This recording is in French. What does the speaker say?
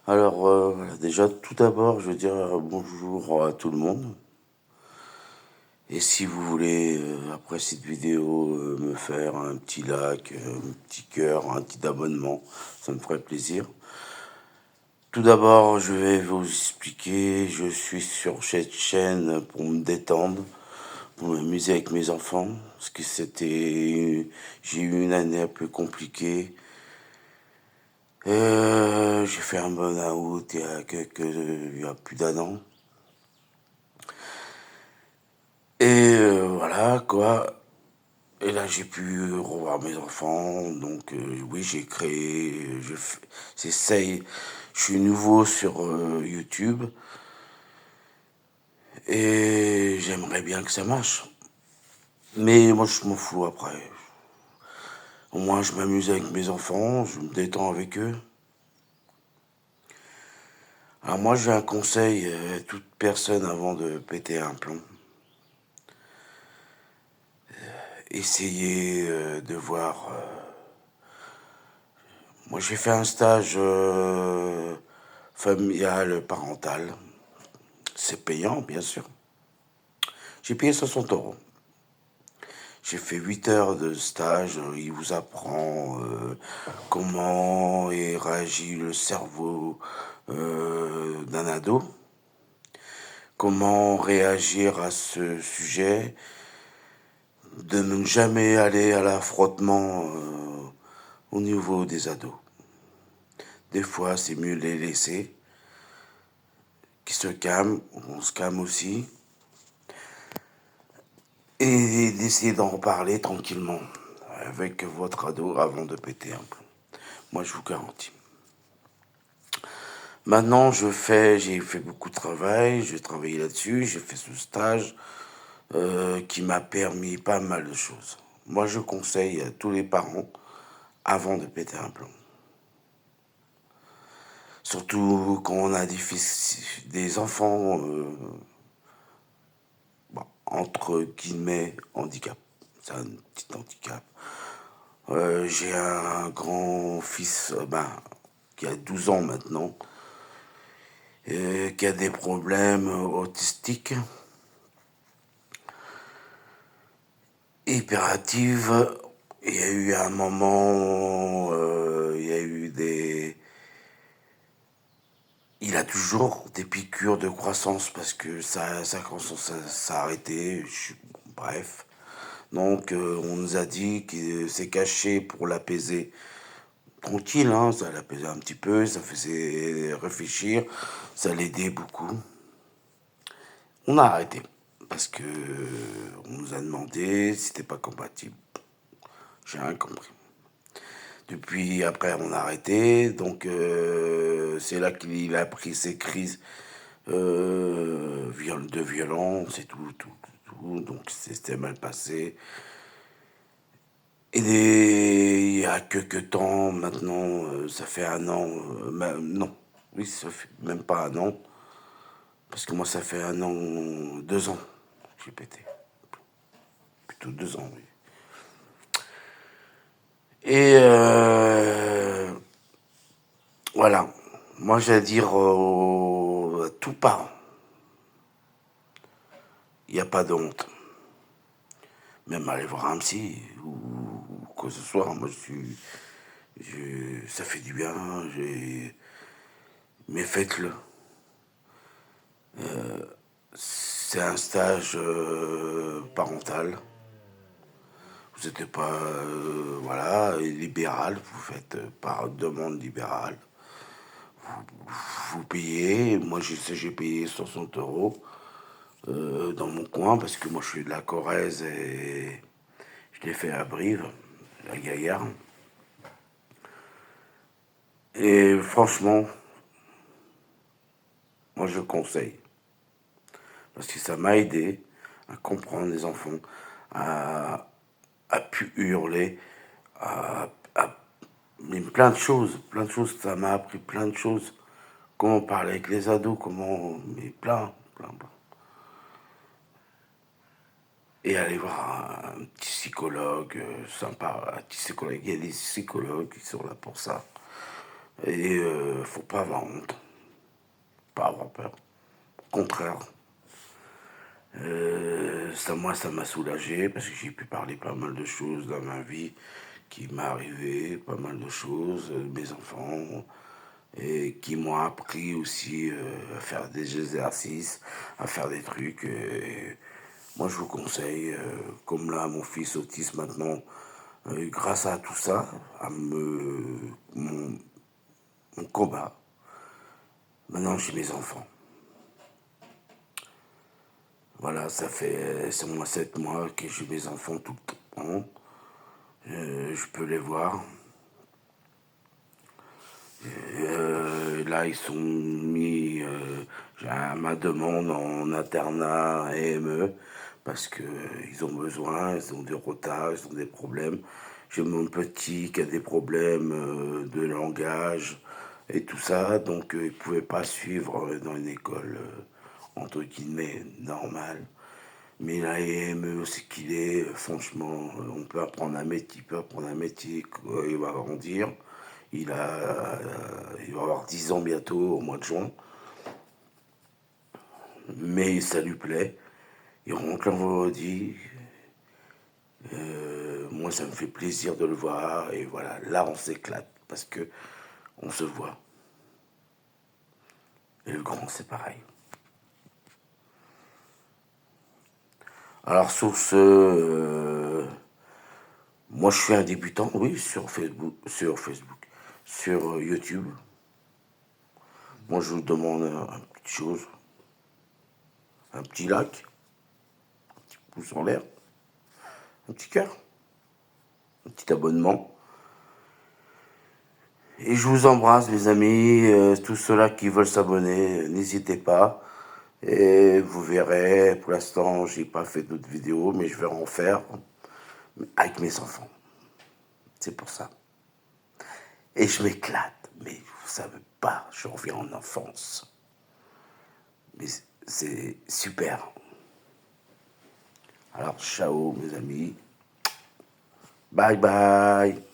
Alors, voilà, déjà, tout d'abord, je veux dire bonjour à tout le monde. Et si vous voulez, après cette vidéo, me faire un petit like, un petit cœur, un petit abonnement, ça me ferait plaisir. Tout d'abord, je vais vous expliquer, je suis sur cette chaîne pour me détendre, pour m'amuser avec mes enfants, parce que j'ai eu une année un peu compliquée. J'ai fait un burn-out il y a plus d'un an. Et voilà, quoi. Et là, j'ai pu revoir mes enfants. Donc, oui, j'ai créé, j'essaye. Je suis nouveau sur YouTube. Et j'aimerais bien que ça marche. Mais moi, je m'en fous après. Au moins, je m'amuse avec mes enfants, je me détends avec eux. Alors moi, j'ai un conseil à toute personne avant de péter un plomb. Essayez de voir. Moi, j'ai fait un stage familial, parental. C'est payant, bien sûr. J'ai payé 60 euros. J'ai fait 8 heures de stage. Il vous apprend comment réagit le cerveau d'un ado, comment réagir à ce sujet, de ne jamais aller à l'affrontement au niveau des ados. Des fois, c'est mieux de les laisser, qu'ils se calment, on se calme aussi, et d'essayer d'en reparler tranquillement avec votre ado avant de péter un plomb. Moi, je vous garantis. Maintenant, j'ai fait beaucoup de travail, j'ai travaillé là-dessus, j'ai fait ce stage qui m'a permis pas mal de choses. Moi, je conseille à tous les parents avant de péter un plomb. Surtout quand on a des enfants, bon, entre guillemets, handicap. C'est un petit handicap. J'ai un grand-fils qui a 12 ans maintenant, qui a des problèmes autistiques, hyperactifs. Il y a eu un moment, il y a eu des... Il a toujours des piqûres de croissance parce que sa croissance s'est arrêtée. Bref. Donc, on nous a dit que c'est caché pour l'apaiser. Tranquille, hein, ça l'apaisait un petit peu, ça faisait réfléchir, ça l'aidait beaucoup. On a arrêté parce que on nous a demandé si c'était pas compatible. J'ai rien compris. Depuis, après, on a arrêté. Donc, c'est là qu'il a pris ses crises de violence et tout. Donc, c'était mal passé. Et il y a quelques temps, maintenant, ça fait un an, non, oui, ça fait même pas un an, parce que moi, ça fait un an, 2 ans que j'ai pété. Plutôt 2 ans, oui. Et voilà, moi, j'ai à dire à tout parent, il n'y a pas de honte. Même aller voir un psy ou quoi que ce soit, moi, ça fait du bien, mais faites-le. C'est un stage parental. Vous n'êtes pas, voilà, libéral. Vous faites par demande libérale. Vous payez. Moi, j'ai payé 60 euros dans mon coin parce que moi, je suis de la Corrèze et je l'ai fait à Brive, à Gaillard. Et franchement, moi, je conseille. Parce que ça m'a aidé à comprendre les enfants, à, à pu hurler, à mais plein de choses, ça m'a appris plein de choses. Comment parler avec les ados, mais plein. Et aller voir un petit psychologue sympa, un petit psychologue, il y a des psychologues qui sont là pour ça. Et faut pas avoir honte, pas avoir peur. Au contraire, moi, ça m'a soulagé parce que j'ai pu parler pas mal de choses dans ma vie qui m'est arrivé, pas mal de choses, mes enfants, et qui m'ont appris aussi à faire des exercices, à faire des trucs. Et moi, je vous conseille, comme là, mon fils autiste maintenant, grâce à tout ça, mon combat, maintenant j'ai mes enfants. Voilà, c'est moi 7 mois que j'ai mes enfants tout le temps. Je peux les voir. Là, ils sont mis à ma demande en internat AME parce que ils ont besoin, ils ont des retards, ils ont des problèmes. J'ai mon petit qui a des problèmes de langage et tout ça, donc il ne pouvait pas suivre dans une école entre guillemets normale. Mais la AME, c'est qu'il est, franchement, on peut apprendre un métier, il peut apprendre un métier, il va grandir. Il va avoir 10 ans bientôt, au mois de juin. Mais ça lui plaît. Il rentre un vendredi. Moi, ça me fait plaisir de le voir. Et voilà, là, on s'éclate parce que on se voit. Et le grand, c'est pareil. Alors, sur ce, moi, je suis un débutant, oui, sur YouTube. Moi, je vous demande une petite chose, un petit like, un petit pouce en l'air, un petit cœur, un petit abonnement. Et je vous embrasse, mes amis, tous ceux-là qui veulent s'abonner, n'hésitez pas. Et vous verrez, pour l'instant, j'ai pas fait d'autres vidéos, mais je vais en faire avec mes enfants. C'est pour ça. Et je m'éclate, mais vous savez pas, je reviens en enfance. Mais c'est super. Alors, ciao, mes amis. Bye bye.